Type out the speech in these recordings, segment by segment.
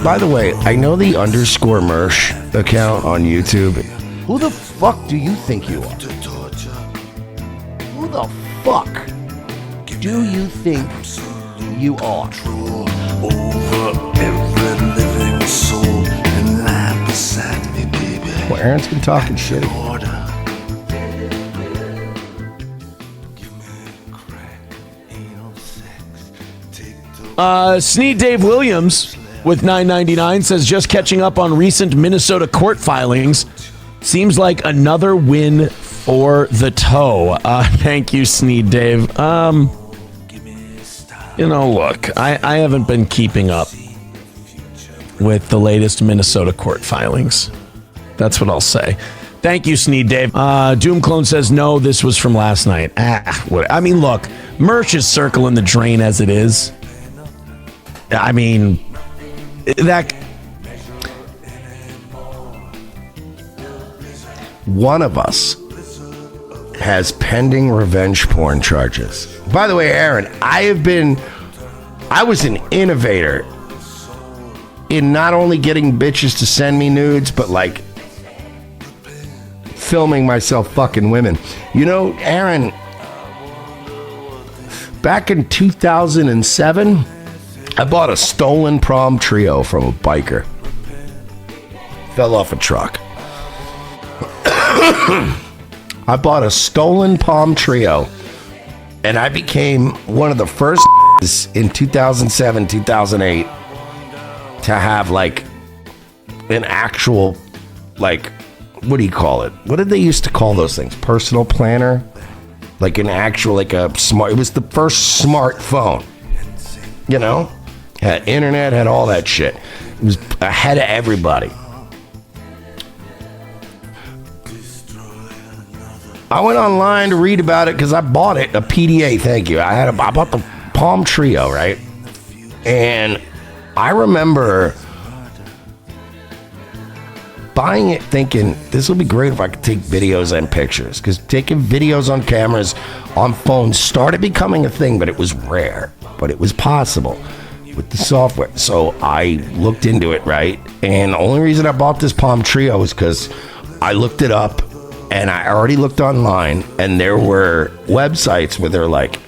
By the way, I know the underscore Mersh account on YouTube. Who the fuck do you think you are? Who the fuck do you think you are? Over every living soul and lie beside me, baby. Well, Aaron's been talking shit. Sneed Dave Williams with $9.99 says, just catching up on recent Minnesota court filings. Seems like another win for the toe. Thank you, Sneed Dave. Look, I haven't been keeping up with the latest Minnesota court filings. That's what I'll say. Thank you, Sneed Dave. Doom Clone says, no, this was from last night. I mean, look, Mersh is circling the drain as it is. I mean, that... One of us has pending revenge porn charges. By the way, Aaron, I was an innovator in not only getting bitches to send me nudes, but like filming myself fucking women. You know, Aaron, back in 2007, I bought a stolen prom trio from a biker. Fell off a truck. I bought a stolen palm trio, and I became one of the first in 2007, 2008 to have like an actual, like, what do you call it? What did they used to call those things? Personal planner? Like an actual, like a smart, it was the first smartphone, you know? Had internet, had all that shit. It was ahead of everybody. I went online to read about it because I bought it, a PDA, thank you. I bought the Palm Trio, right? And I remember buying it thinking, this would be great if I could take videos and pictures. Because taking videos on cameras, on phones, started becoming a thing, but it was rare. But it was possible with the software. So I looked into it, right? And the only reason I bought this Palm Trio was because I looked it up. And I already looked online, and there were websites where they're like,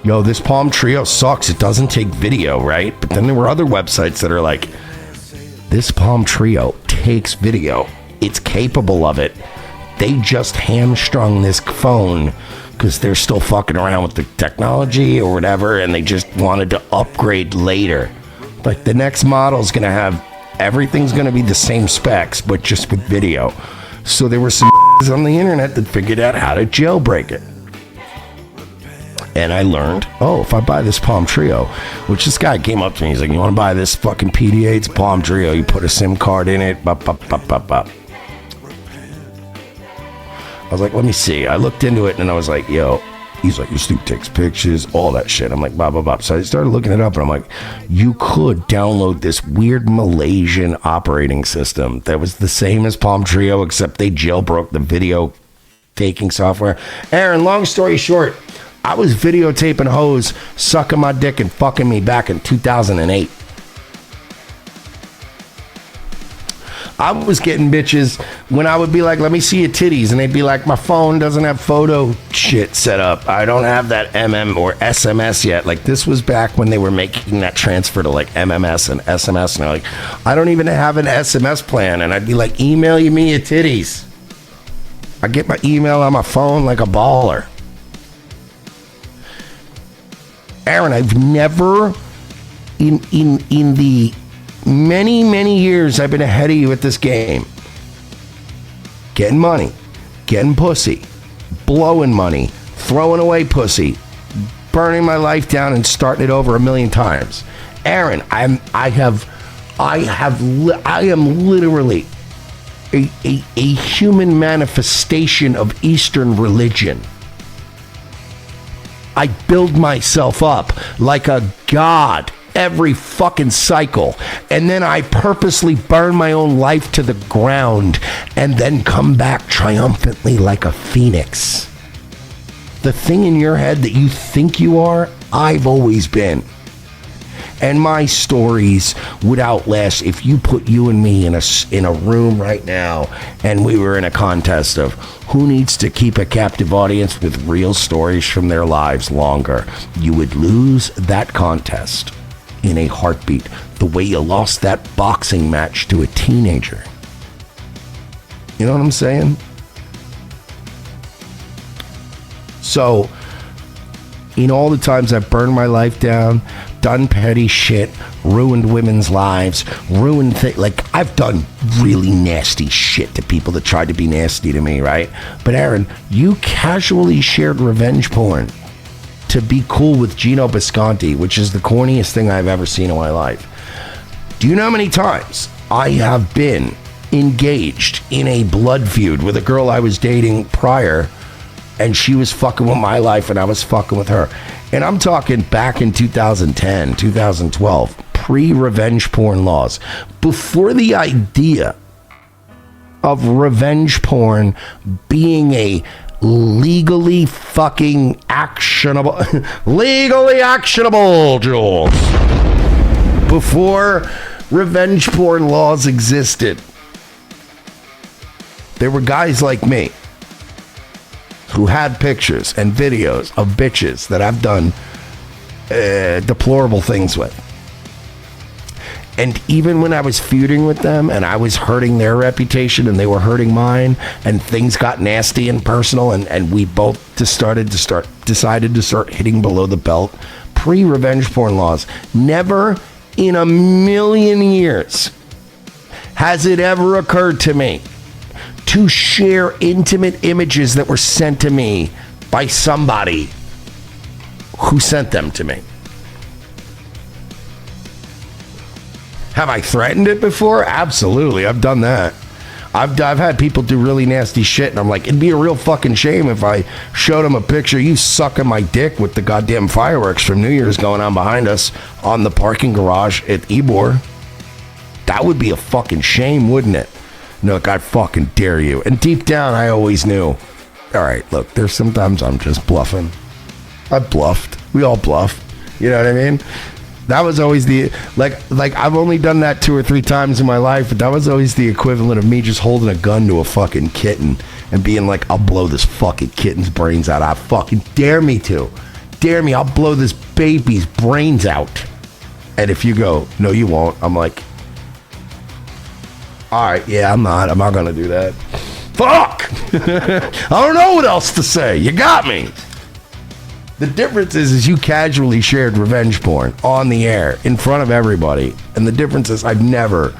yo, this Palm Trio sucks. It doesn't take video, right? But then there were other websites that are like, this Palm Trio takes video. It's capable of it. They just hamstrung this phone because they're still fucking around with the technology or whatever, and they just wanted to upgrade later. Like, the next model's going to have, everything's going to be the same specs, but just with video. So there were some on the internet that figured out how to jailbreak it. And I learned, if I buy this Palm Trio, which this guy came up to me, he's like, you want to buy this fucking PDA? It's Palm Trio. You put a SIM card in it. Bop, bop, bop, bop, bop. I was like, let me see. I looked into it and I was like, yo, he's like, this dude takes pictures, all that shit. I'm like, blah, blah, blah. So I started looking it up and I'm like, you could download this weird Malaysian operating system that was the same as Palm Trio, except they jailbroke the video taking software. Aaron, long story short, I was videotaping hoes sucking my dick and fucking me back in 2008. I was getting bitches when I would be like, let me see your titties. And they'd be like, my phone doesn't have photo shit set up. I don't have that MM or SMS yet. Like, this was back when they were making that transfer to like MMS and SMS. And they're like, I don't even have an SMS plan. And I'd be like, email me your titties. I get my email on my phone like a baller. Aaron, I've never in the many years I've been ahead of you at this game, getting money, getting pussy, blowing money, throwing away pussy, burning my life down and starting it over 1,000,000 times. Aaron, I am literally a human manifestation of Eastern religion. I build myself up like a god every fucking cycle, and then I purposely burn my own life to the ground and then come back triumphantly like a phoenix. The thing in your head that you think you are, I've always been. and my stories would outlast if you put you and me in a room right now and we were in a contest of who needs to keep a captive audience with real stories from their lives longer. You would lose that contest in a heartbeat, the way you lost that boxing match to a teenager. You know what I'm saying? So, in all the times I've burned my life down, done petty shit, ruined women's lives, ruined things, like I've done really nasty shit to people that tried to be nasty to me, right? But Aaron, you casually shared revenge porn to be cool with Gino Bisconti, which is the corniest thing I've ever seen in my life. Do you know how many times I have been engaged in a blood feud with a girl I was dating prior, and she was fucking with my life and I was fucking with her? And I'm talking back in 2010, 2012, pre-revenge porn laws, before the idea of revenge porn being a legally fucking actionable, Jules. Before revenge porn laws existed, there were guys like me who had pictures and videos of bitches that I've done deplorable things with. And even when I was feuding with them and I was hurting their reputation and they were hurting mine and things got nasty and personal and we both decided to start hitting below the belt, pre-revenge porn laws, never in a million years has it ever occurred to me to share intimate images that were sent to me by somebody who sent them to me. Have I threatened it before? Absolutely, I've done that. I've had people do really nasty shit, and I'm like, it'd be a real fucking shame if I showed them a picture of you sucking my dick with the goddamn fireworks from New Year's going on behind us on the parking garage at Ybor. That would be a fucking shame, wouldn't it? No, look, I fucking dare you. And deep down, I always knew. All right, look, there's sometimes I'm just bluffing. I bluffed. We all bluff. You know what I mean? That was always the, like I've only done that 2 or 3 times in my life, but that was always the equivalent of me just holding a gun to a fucking kitten and being like, I'll blow this fucking kitten's brains out. I fucking dare me to. Dare me, I'll blow this baby's brains out. And if you go, no, you won't, I'm like, all right, yeah, I'm not gonna do that. Fuck! I don't know what else to say. You got me. The difference is you casually shared revenge porn on the air in front of everybody. And the difference is I've never,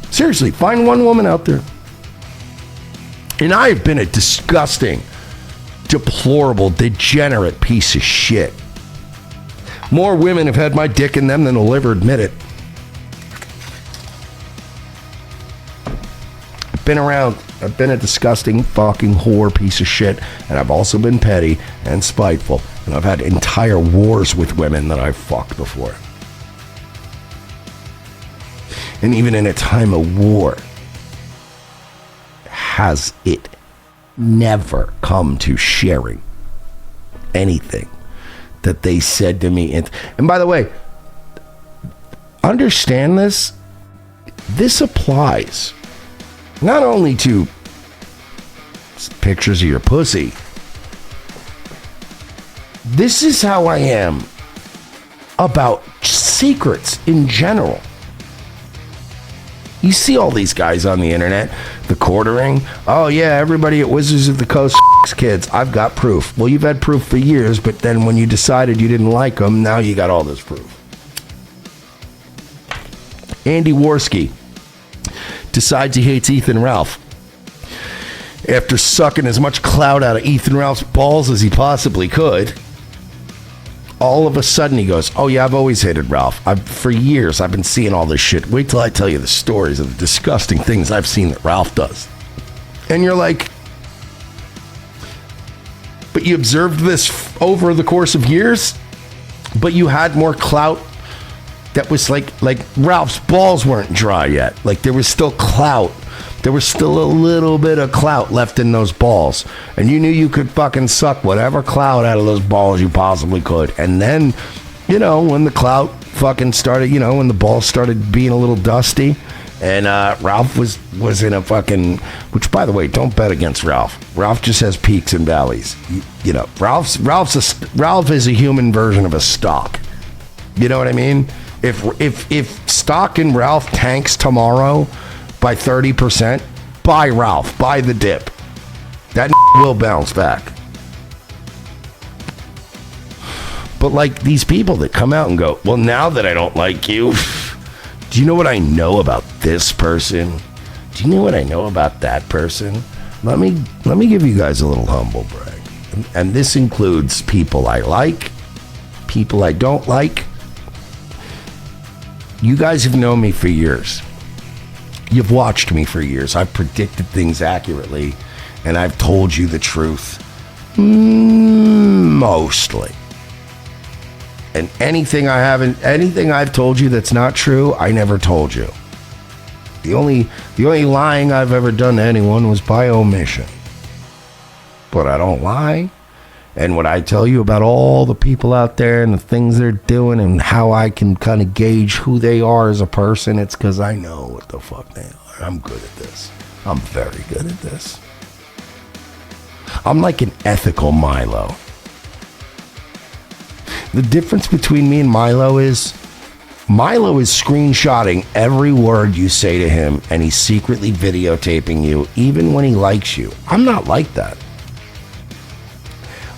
seriously, find one woman out there. And I have been a disgusting, deplorable, degenerate piece of shit. More women have had my dick in them than will ever admit it. I've been a disgusting fucking whore piece of shit, and I've also been petty and spiteful, and I've had entire wars with women that I've fucked before. And even in a time of war, has it never come to sharing anything that they said to me? And by the way, understand this. This applies not only to pictures of your pussy. This is how I am about secrets in general. You see all these guys on the internet, the quartering. Oh yeah, everybody at Wizards of the Coast kids. I've got proof. Well, you've had proof for years, but then when you decided you didn't like them, now you got all this proof. Andy Worski decides he hates Ethan Ralph after sucking as much clout out of Ethan Ralph's balls as he possibly could. All of a sudden he goes, oh yeah, I've always hated Ralph. For years I've been seeing all this shit. Wait till I tell you the stories of the disgusting things I've seen that Ralph does. And you're like, but you observed this over the course of years, but you had more clout. That was like Ralph's balls weren't dry yet. Like there was still clout. There was still a little bit of clout left in those balls. And you knew you could fucking suck whatever clout out of those balls you possibly could. And then, you know, when the clout fucking started, when the ball started being a little dusty, and Ralph was in a fucking, which by the way, don't bet against Ralph. Ralph just has peaks and valleys. Ralph is a human version of a stock. You know what I mean? If stock in Ralph tanks tomorrow by 30%, buy Ralph, buy the dip. That will bounce back. But like these people that come out and go, well, now that I don't like you, do you know what I know about this person? Do you know what I know about that person? Let me give you guys a little humble brag. And this includes people I like, people I don't like. You guys have known me for years. You've watched me for years. I've predicted things accurately, and I've told you the truth. Mostly. And anything I've told you that's not true, I never told you. The only lying I've ever done to anyone was by omission. But I don't lie. And what I tell you about all the people out there and the things they're doing and how I can kind of gauge who they are as a person, it's because I know what the fuck they are. I'm good at this. I'm very good at this. I'm like an ethical Milo. The difference between me and Milo is screenshotting every word you say to him, and he's secretly videotaping you even when he likes you. I'm not like that.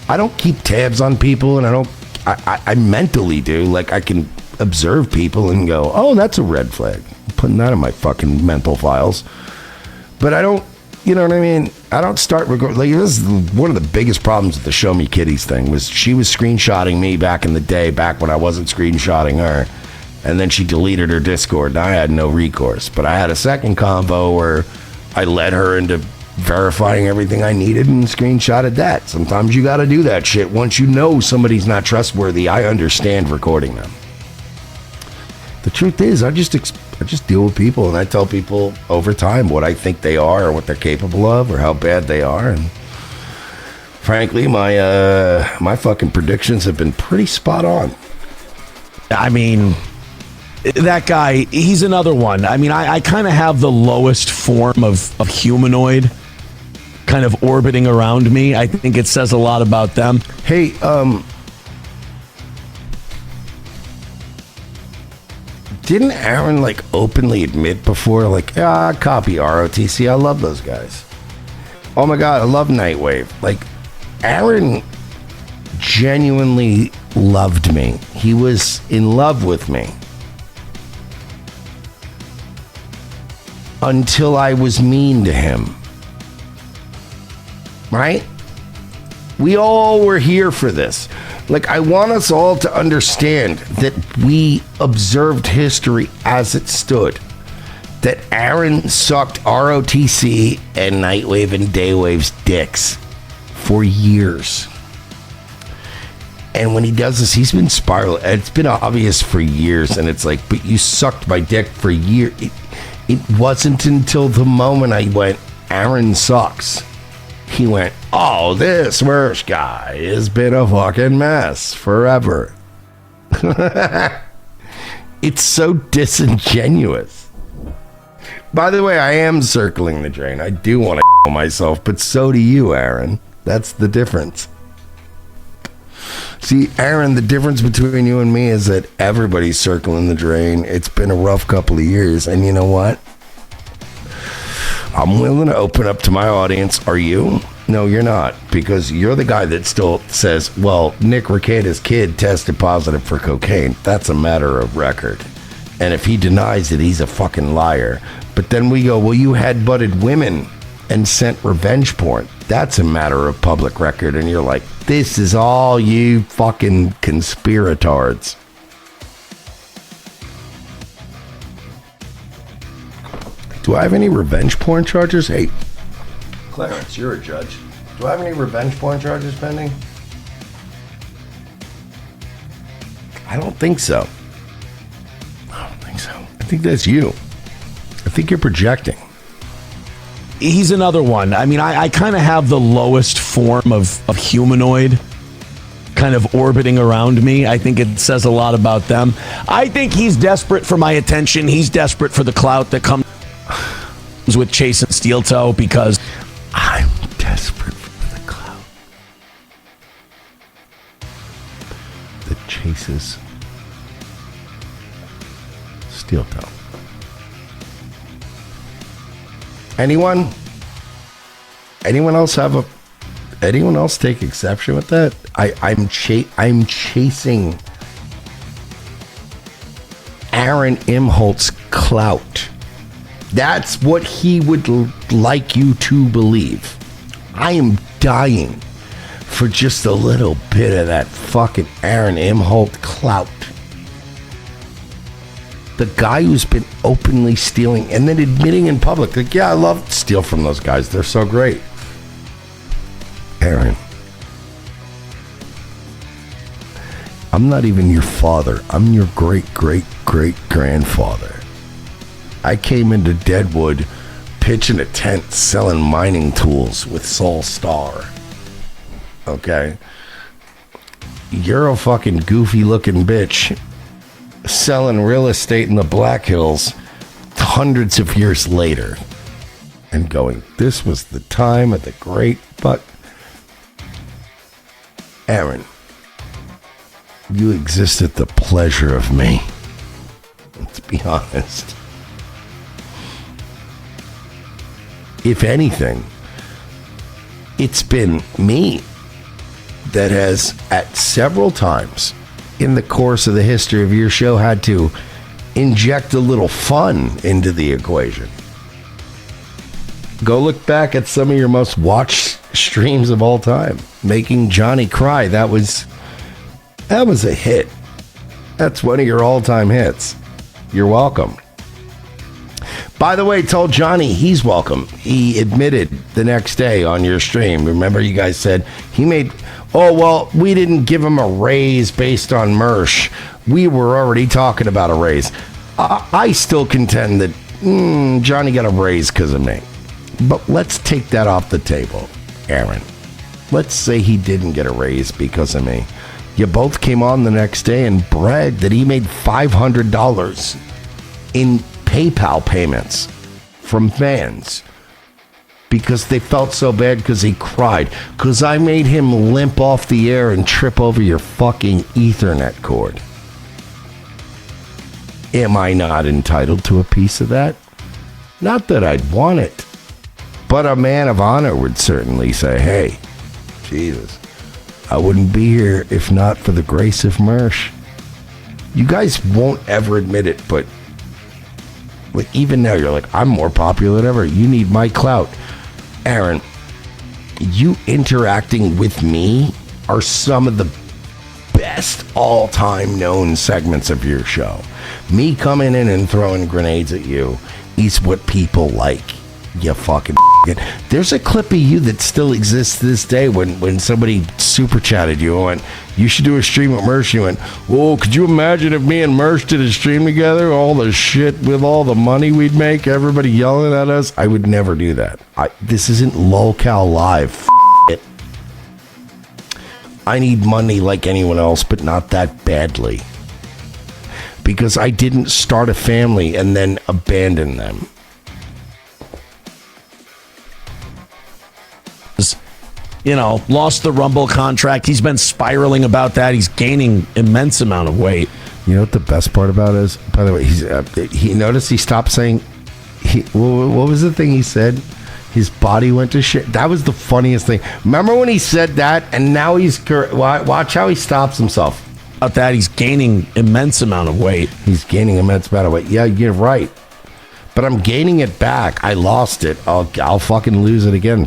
I don't keep tabs on people, and I mentally do. Like, I can observe people and go, oh, that's a red flag. I'm putting that in my fucking mental files. But I don't, you know what I mean? I don't start recording. Like, this is one of the biggest problems with the Show Me Kitties thing, was she was screenshotting me back in the day, back when I wasn't screenshotting her. And then she deleted her Discord, and I had no recourse. But I had a second convo where I led her into verifying everything I needed and screenshotted that. Sometimes you got to do that shit. Once you know somebody's not trustworthy, I understand recording them. The truth is, I just deal with people, and I tell people over time what I think they are, or what they're capable of, or how bad they are. And frankly, my fucking predictions have been pretty spot on. I mean, that guy, he's another one. I mean, I kind of have the lowest form of humanoid kind of orbiting around me. I think it says a lot about them. Hey, didn't Aaron like openly admit before, like, copy ROTC, I love those guys. Oh my God, I love Nightwave. Like, Aaron genuinely loved me. He was in love with me. Until I was mean to him. Right? We all were here for this. Like, I want us all to understand that we observed history as it stood. That Aaron sucked ROTC and Nightwave and Daywave's dicks for years. And when he does this, he's been spiraling. It's been obvious for years. And it's like, but you sucked my dick for years. It wasn't until the moment I went, Aaron sucks. He went, oh, this Mersh guy has been a fucking mess forever. It's so disingenuous. By the way, I am circling the drain. I do want to kill myself, but so do you, Aaron. That's the difference. See, Aaron, the difference between you and me is that everybody's circling the drain. It's been a rough couple of years, and you know what? I'm willing to open up to my audience. Are you? No, you're not, because you're the guy that still says, well, Nick Recanda's kid tested positive for cocaine. That's a matter of record. And if he denies it, he's a fucking liar. But then we go, well, you had butted women and sent revenge porn. That's a matter of public record. And you're like, this is all you fucking conspiratards. Do I have any revenge porn charges? Hey, Clarence, you're a judge. Do I have any revenge porn charges pending? I don't think so. I don't think so. I think that's you. I think you're projecting. He's another one. I mean, I kind of have the lowest form of humanoid kind of orbiting around me. I think it says a lot about them. I think he's desperate for my attention. He's desperate for the clout that comes with chasing Steel Toe because I'm desperate for the clout that chases Steel Toe. Anyone else take exception with that? I'm chasing Aaron Imholt's clout. That's what he would like you to believe. I am dying for just a little bit of that fucking Aaron Imholt clout. The guy who's been openly stealing and then admitting in public, like, yeah, I love to steal from those guys. They're so great. Aaron, I'm not even your father. I'm your great-great-great-grandfather. I came into Deadwood pitching a tent selling mining tools with Soul Star. Okay? You're a fucking goofy-looking bitch selling real estate in the Black Hills hundreds of years later and going, this was the time of the great buck. Aaron, you exist at the pleasure of me. Let's be honest. If anything, it's been me that has at several times in the course of the history of your show had to inject a little fun into the equation. Go look back at some of your most watched streams of all time. Making Johnny cry, that was a hit. That's one of your all-time hits. You're welcome. By the way, told Johnny he's welcome. He admitted the next day on your stream. Remember you guys said he made... Oh, well, we didn't give him a raise based on Mersh. We were already talking about a raise. I still contend that Johnny got a raise because of me. But let's take that off the table, Aaron. Let's say he didn't get a raise because of me. You both came on the next day and bragged that he made $500 in PayPal payments from fans because they felt so bad because he cried. Because I made him limp off the air and trip over your fucking Ethernet cord. Am I not entitled to a piece of that? Not that I'd want it. But a man of honor would certainly say, hey, Jesus, I wouldn't be here if not for the grace of Mersh. You guys won't ever admit it, but even now you're like, I'm more popular than ever. You need my clout. Aaron, you interacting with me are some of the best all-time known segments of your show. Me coming in and throwing grenades at you is what people like. You fucking there's a clip of you that still exists to this day when somebody super chatted you and went, you should do a stream with Mersh. You went, whoa, could you imagine if me and Mersh did a stream together? All the shit with all the money we'd make, everybody yelling at us. I would never do that. This isn't locale live. It. I need money like anyone else, but not that badly. Because I didn't start a family and then abandon them. Lost the Rumble contract. He's been spiraling about that. He's gaining immense amount of weight. You know what the best part about it is? By the way, he noticed he stopped saying, what was the thing he said? His body went to shit. That was the funniest thing. Remember when he said that? And now watch how he stops himself. About that, he's gaining immense amount of weight. He's gaining immense amount of weight. Yeah, you're right. But I'm gaining it back. I lost it. I'll fucking lose it again.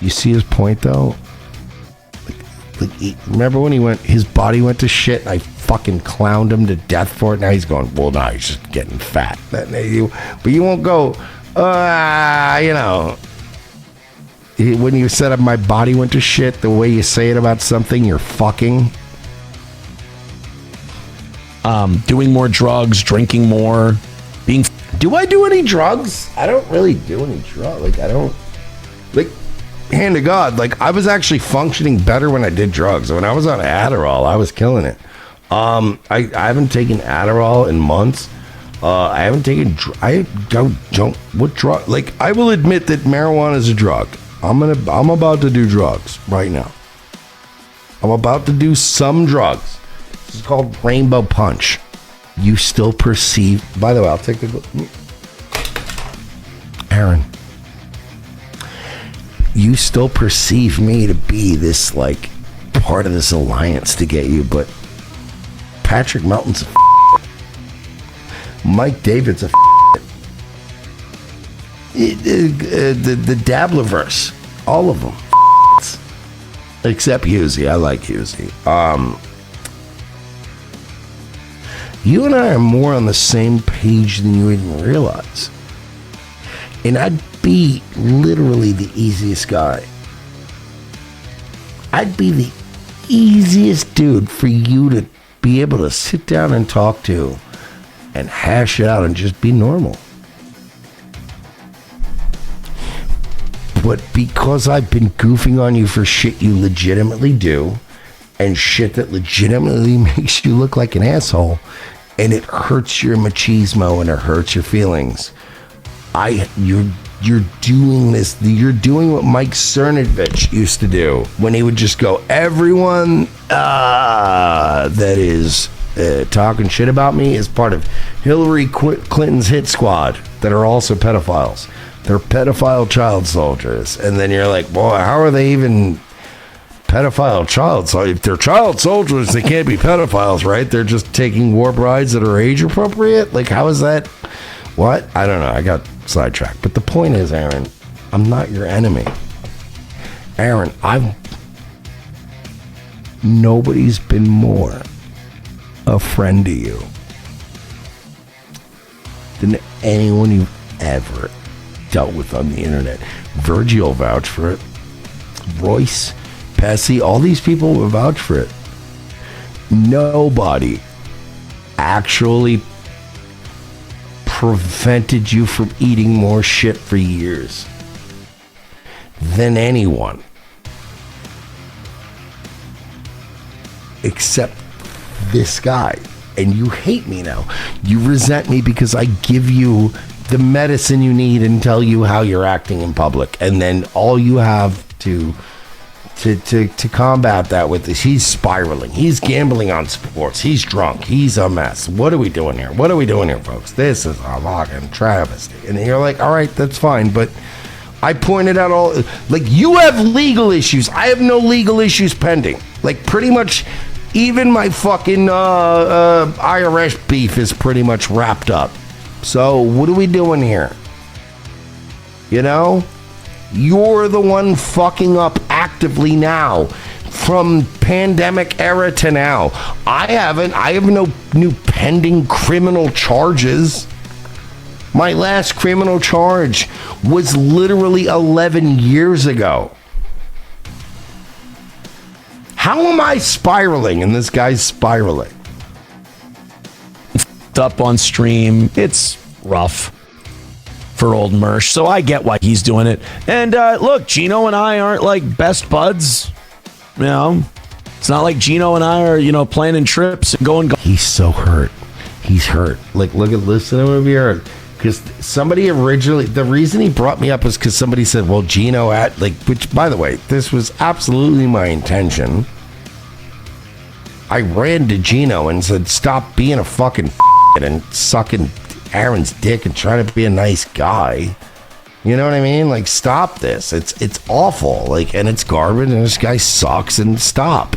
You see his point though? Remember when his body went to shit and I fucking clowned him to death for it? Now he's going, well, now he's just getting fat. But you won't go, when you said my body went to shit, the way you say it about something, you're fucking. Doing more drugs, drinking more, being... Do I do any drugs? I don't really do any drugs. hand to God, like I was actually functioning better when I did drugs. When I was on Adderall, I was killing it. I haven't taken Adderall in months. I haven't taken. I don't. What drug? Like I will admit that marijuana is a drug. I'm about to do drugs right now. I'm about to do some drugs. This is called Rainbow Punch. You still perceive. By the way, I'll take the. Aaron, you still perceive me to be this like part of this alliance to get you, but Patrick Melton's a Mike David's a the DabbleVerse, all of them except Husey. I like Husey. You and I are more on the same page than you even realize. And I'd be literally the easiest guy. I'd be the easiest dude for you to be able to sit down and talk to and hash it out and just be normal. But because I've been goofing on you for shit you legitimately do and shit that legitimately makes you look like an asshole and it hurts your machismo and it hurts your feelings, you're doing this. You're doing what Mike Cernovich used to do when he would just go, everyone that is talking shit about me is part of Hillary Clinton's hit squad that are also pedophiles. They're pedophile child soldiers. And then you're like, boy, how are they even pedophile child soldiers? If they're child soldiers, they can't be pedophiles, right? They're just taking war brides that are age appropriate. Like, how is that? What? I don't know. I got sidetracked. But the point is, Aaron, I'm not your enemy. Aaron, nobody's been more a friend to you than anyone you've ever dealt with on the internet. Virgil vouch for it. Royce, Pessy, all these people will vouch for it. Nobody actually prevented you from eating more shit for years than anyone, except this guy. And you hate me now. You resent me because I give you the medicine you need and tell you how you're acting in public, and then all you have to combat that with is he's spiraling, he's gambling on sports, he's drunk, he's a mess. What are we doing here? What are we doing here, folks? This is a fucking travesty. And you're like, all right, that's fine, but I pointed out all, like, you have legal issues. I have no legal issues pending. Like, pretty much even my fucking IRS beef is pretty much wrapped up. So what are we doing here? You know? You're the one fucking up actively now. From pandemic era to now. I have no new pending criminal charges. My last criminal charge was literally 11 years ago. How am I spiraling and this guy's spiraling? Up on stream, it's rough for old Mersh, so I get why he's doing it. And look, Gino and I aren't like best buds, you know. It's not like Gino and I are, you know, planning trips and going. He's so hurt. He's hurt. Like, listen to him here. Because somebody originally, the reason he brought me up was because somebody said, well, Gino which, by the way, this was absolutely my intention. I ran to Gino and said, stop being a fucking and sucking Aaron's dick and trying to be a nice guy. You know what I mean? Like, stop this. It's awful. Like, and it's garbage, and this guy sucks, and stop.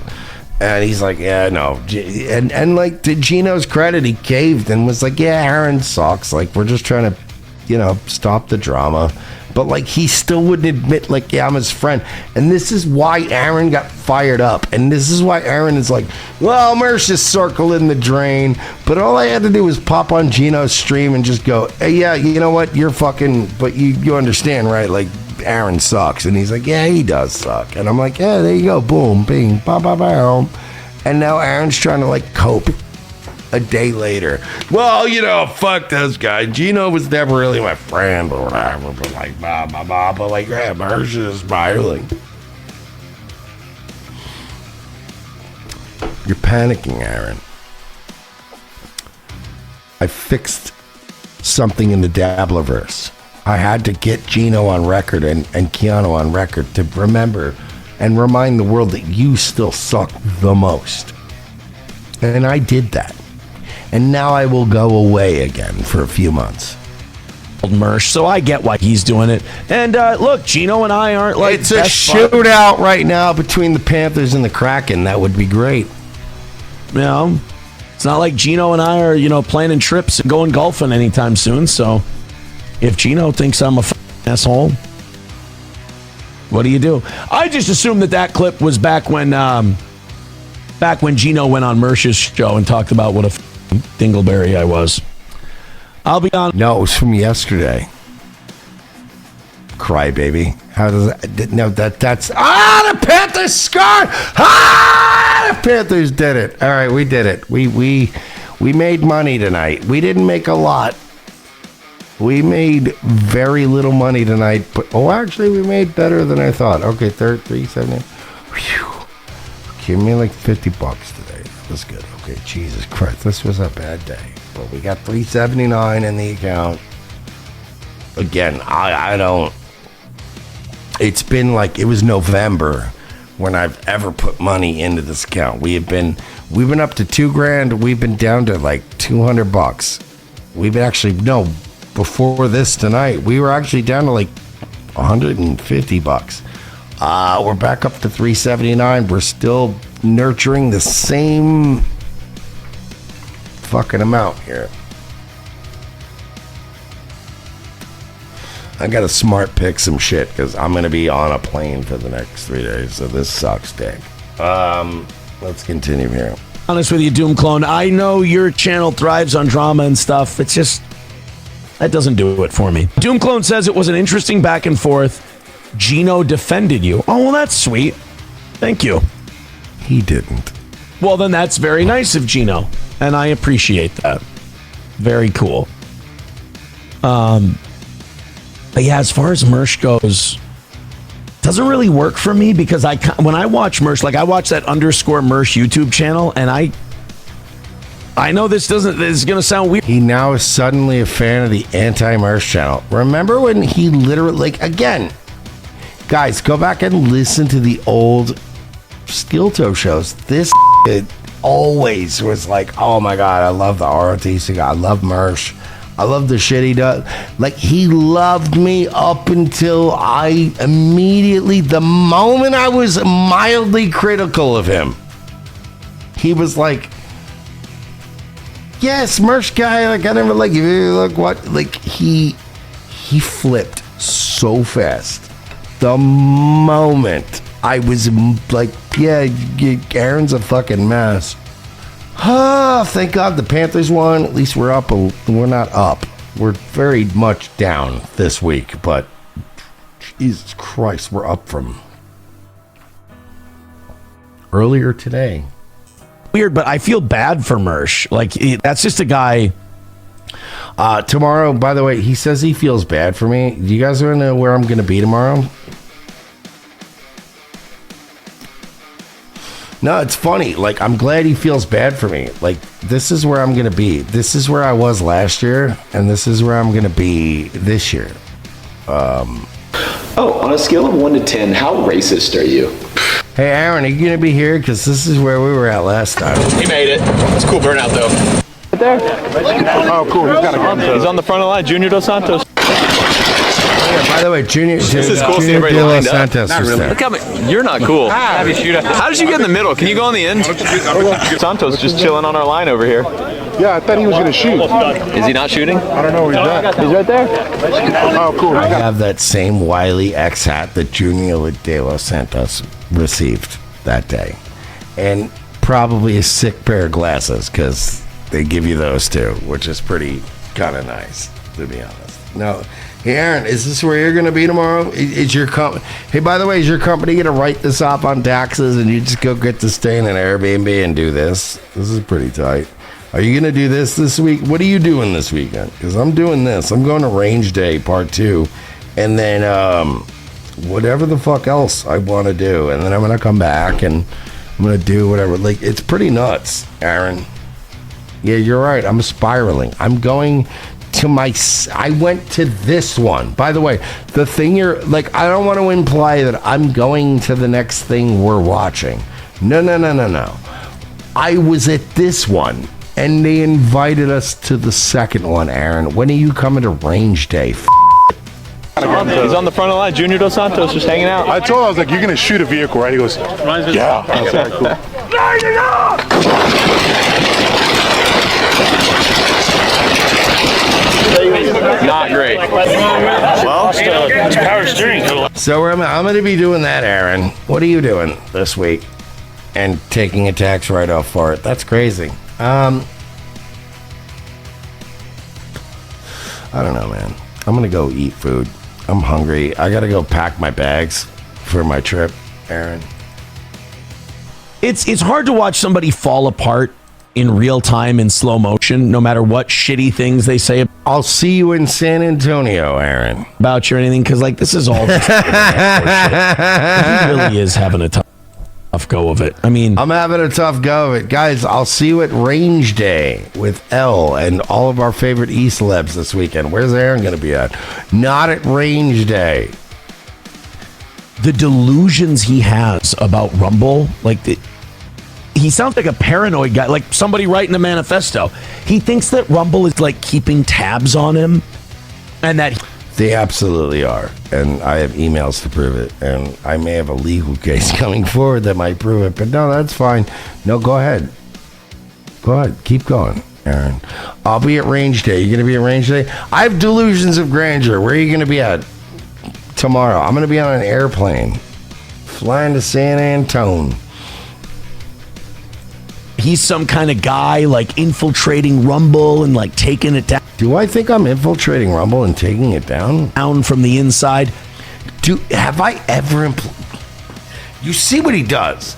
And he's like, yeah, no. And like, to Gino's credit, he caved and was like, yeah, Aaron sucks. Like, we're just trying to, you know, stop the drama. But like, he still wouldn't admit, like, yeah, I'm his friend. And this is why Aaron got fired up. And this is why Aaron is like, well, Mersh is circling the drain. But all I had to do was pop on Gino's stream and just go, hey, yeah, you know what? You're fucking, but you understand, right? Like, Aaron sucks. And he's like, yeah, he does suck. And I'm like, yeah, there you go. Boom, bing, ba, ba, ba. And now Aaron's trying to, like, cope. a day later. Well, fuck those guys. Gino was never really my friend or whatever, but like, blah, blah, blah. But like, yeah, Mersh is smiling. You're panicking, Aaron. I fixed something in the DabbleVerse. I had to get Gino on record and Keanu on record to remember and remind the world that you still suck the most. And I did that. And now I will go away again for a few months. Mersh, so I get why he's doing it. And look, Gino and I aren't like... It's a shootout right now between the Panthers and the Kraken. That would be great. It's not like Gino and I are, planning trips and going golfing anytime soon. So if Gino thinks I'm a asshole, what do you do? I just assumed that clip was back when Gino went on Mersh's show and talked about what a dingleberry I was. I'll be on. No, it was from yesterday. Crybaby. How does that? No, that's the Panthers scored. The Panthers did it. All right, we did it. We made money tonight. We didn't make a lot. We made very little money tonight, but actually, we made better than I thought. Okay, 370. Give me like $50 today. That's good. Okay, Jesus Christ, this was a bad day, but we got $379 in the account. Again, I don't. It's been like it was November when I've ever put money into this account. We've been up to $2,000. We've been down to like $200. We've actually before this tonight, we were actually down to like $150. We're back up to $379. We're still nurturing the same fucking amount here. I gotta smart pick some shit because I'm gonna be on a plane for the next 3 days, so this sucks dick. Let's continue here. Honest with you, Doom Clone, I know your channel thrives on drama and stuff. It's just that doesn't do it for me. Doom Clone says it was an interesting back and forth. Gino defended you. Oh, well, that's sweet. Thank you. He didn't. Well, then that's very nice of Gino, and I appreciate that. Very cool. But yeah, as far as Mersh goes, doesn't really work for me because when I watch Mersh, like I watch that _Mersh YouTube channel, and I know this is going to sound weird. He now is suddenly a fan of the anti-Mersh channel. Remember when he literally, again, guys, go back and listen to the old Skilto shows. This always was like, oh my God, I love the ROTC guy. I love Mersh. I love the shit he does. Like, he loved me up until I immediately, the moment I was mildly critical of him, he was like, yes, Mersh guy, like, I never like you. Look what, like, he flipped so fast. The moment I was like, yeah, Aaron's a fucking mess. Thank God the Panthers won. At least we're up. We're not up. We're very much down this week, but Jesus Christ, we're up from earlier today. Weird, but I feel bad for Mersh. Like, that's just a guy. Tomorrow, by the way, he says he feels bad for me. Do you guys want to know where I'm going to be tomorrow? No, it's funny. Like, I'm glad he feels bad for me. Like, this is where I'm going to be. This is where I was last year, and this is where I'm going to be this year. On a scale of 1 to 10, how racist are you? Hey, Aaron, are you going to be here? Because this is where we were at last time. He made it. It's a cool burnout, though. There. Oh, cool. He's got a gun. He's on the front of the line. Junior Dos Santos. Yeah, by the way, Junior This is cool. Junior Everybody De Los lined up. Santos Not was really. there. Look how you're not cool. How did you get in the middle? Can you go on the end? Santos just chilling on our line over here. Yeah, I thought he was going to shoot. Is he not shooting? I don't know where he's at. He's right there. Oh, cool. I have that same Wiley X hat that Junior De Los Santos received that day. And probably a sick pair of glasses because they give you those too, which is pretty kind of nice, to be honest. No. Hey, Aaron, is this where you're going to be tomorrow? Is your Hey, by the way, is your company going to write this off on taxes and you just go get to stay in an Airbnb and do this? This is pretty tight. Are you going to do this week? What are you doing this weekend? Because I'm doing this. I'm going to Range Day Part 2. And then whatever the fuck else I want to do. And then I'm going to come back and I'm going to do whatever. Like, it's pretty nuts, Aaron. Yeah, you're right. I'm spiraling. I'm going to I went to this one. By the way, the thing you're like, I don't want to imply that I'm going to the next thing we're watching. No. I was at this one, and they invited us to the second one, Aaron. When are you coming to Range Day? He's on the front of the line. Junior Dos Santos just hanging out. I told him, I was like, you're going to shoot a vehicle, right? He goes, yeah. I was like, cool. Not great. Well, it's power steering. So I'm going to be doing that, Aaron. What are you doing this week? And taking a tax write-off for it. That's crazy. I don't know, man. I'm going to go eat food. I'm hungry. I got to go pack my bags for my trip, Aaron. It's hard to watch somebody fall apart in real time in slow motion, no matter what shitty things they say I'll see you in San Antonio, Aaron. about you or anything, because like this is all just he really is having a tough go of it. I mean, I'm having a tough go of it. Guys, I'll see you at Range Day with Elle and all of our favorite E-celebs this weekend. Where's Aaron going to be at? Not at Range Day. the delusions he has about Rumble, like he sounds like a paranoid guy, like somebody writing a manifesto. He thinks that Rumble is like keeping tabs on him, and that they absolutely are. And I have emails to prove it. And I may have a legal case coming forward that might prove it. But no, that's fine. No, go ahead. Go ahead. Keep going, Aaron. I'll be at Range Day. You going to be at Range Day? I have delusions of grandeur. Where are you going to be at tomorrow? I'm going to be on an airplane flying to San Antonio. he's some kind of guy like infiltrating Rumble and like taking it Do I think I'm infiltrating Rumble and taking it down from the inside? Have I ever You see what he does?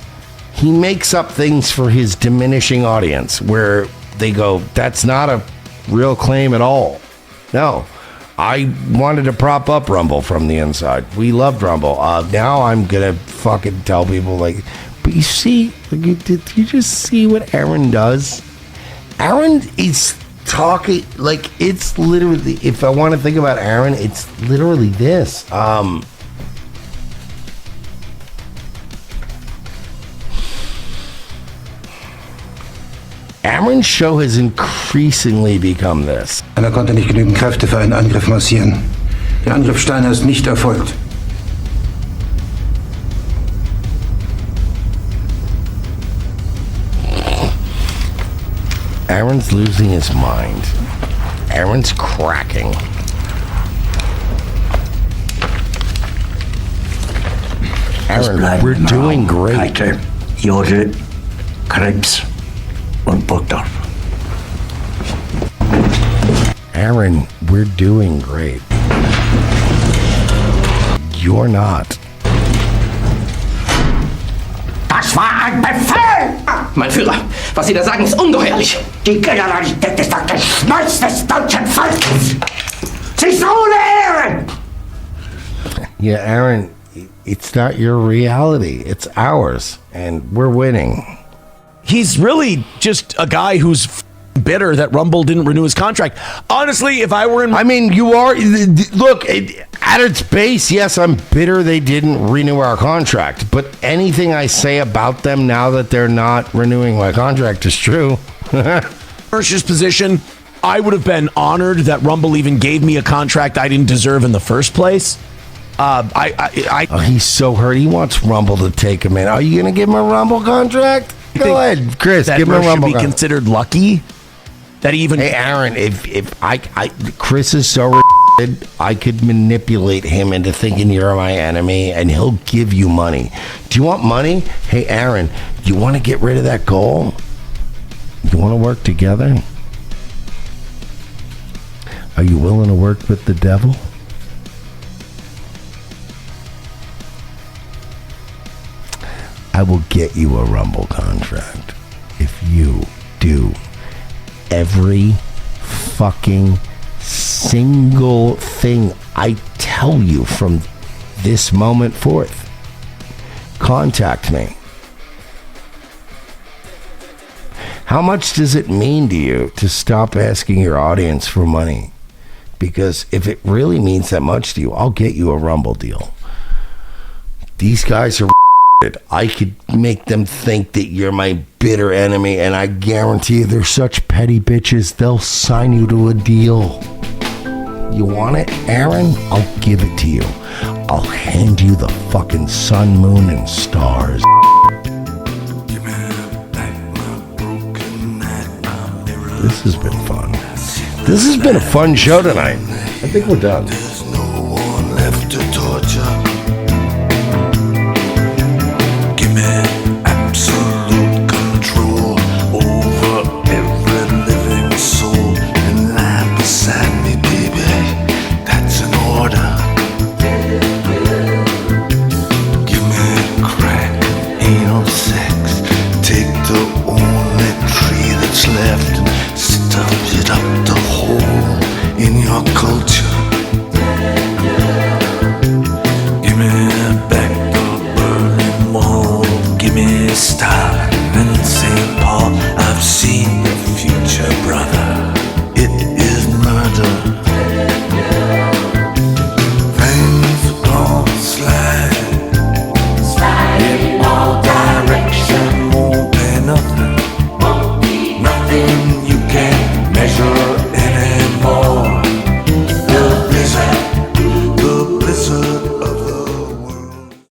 He makes up things for his diminishing audience where they go, that's not a real claim at all. No. I wanted to prop up Rumble from the inside. We loved Rumble. Now I'm going to fucking tell people like, but you see, did you just see what Aaron does? Aaron is talking like it's literally, if I want to think about Aaron, it's literally this. Aaron's show has increasingly become this. Er konnte nicht genügend Kräfte für einen Angriff massieren. Der Angriff Steiner ist nicht erfolgt. Aaron's losing his mind. Aaron's cracking. Aaron, we're doing great. Keitel, Jode, Krebs und Burgdorf. Aaron, we're doing great. You're not. Das war ein Befehl! Mein Führer, was Sie da sagen, ist ungeheuerlich. Die Generalität ist doch der Schmolz des deutschen Volkes. Sie ist ohne Ehre! Yeah, Aaron, it's not your reality. It's ours. And we're winning. He's really just a guy who's bitter that Rumble didn't renew his contract. Honestly, if I were in... I mean, you are... Look, at its base, yes, I'm bitter they didn't renew our contract. But anything I say about them now that they're not renewing my contract is true. Mersh's position, I would have been honored that Rumble even gave me a contract I didn't deserve in the first place. He's so hurt. He wants Rumble to take him in. Are you going to give him a Rumble contract? Go ahead, Chris. Give him a Rumble. Should be considered lucky that he even. Hey, Aaron, if Chris is so I could manipulate him into thinking you're my enemy, and he'll give you money. Do you want money? Hey, Aaron, you want to get rid of that goal? You want to work together? Are you willing to work with the devil? I will get you a Rumble contract if you do every fucking single thing I tell you from this moment forth. Contact me. How much does it mean to you to stop asking your audience for money? Because if it really means that much to you, I'll get you a Rumble deal. These guys are I could make them think that you're my bitter enemy, and I guarantee you they're such petty bitches, they'll sign you to a deal. You want it, Aaron? I'll give it to you. I'll hand you the fucking sun, moon, and stars. This has been fun. This has been a fun show tonight. I think we're done.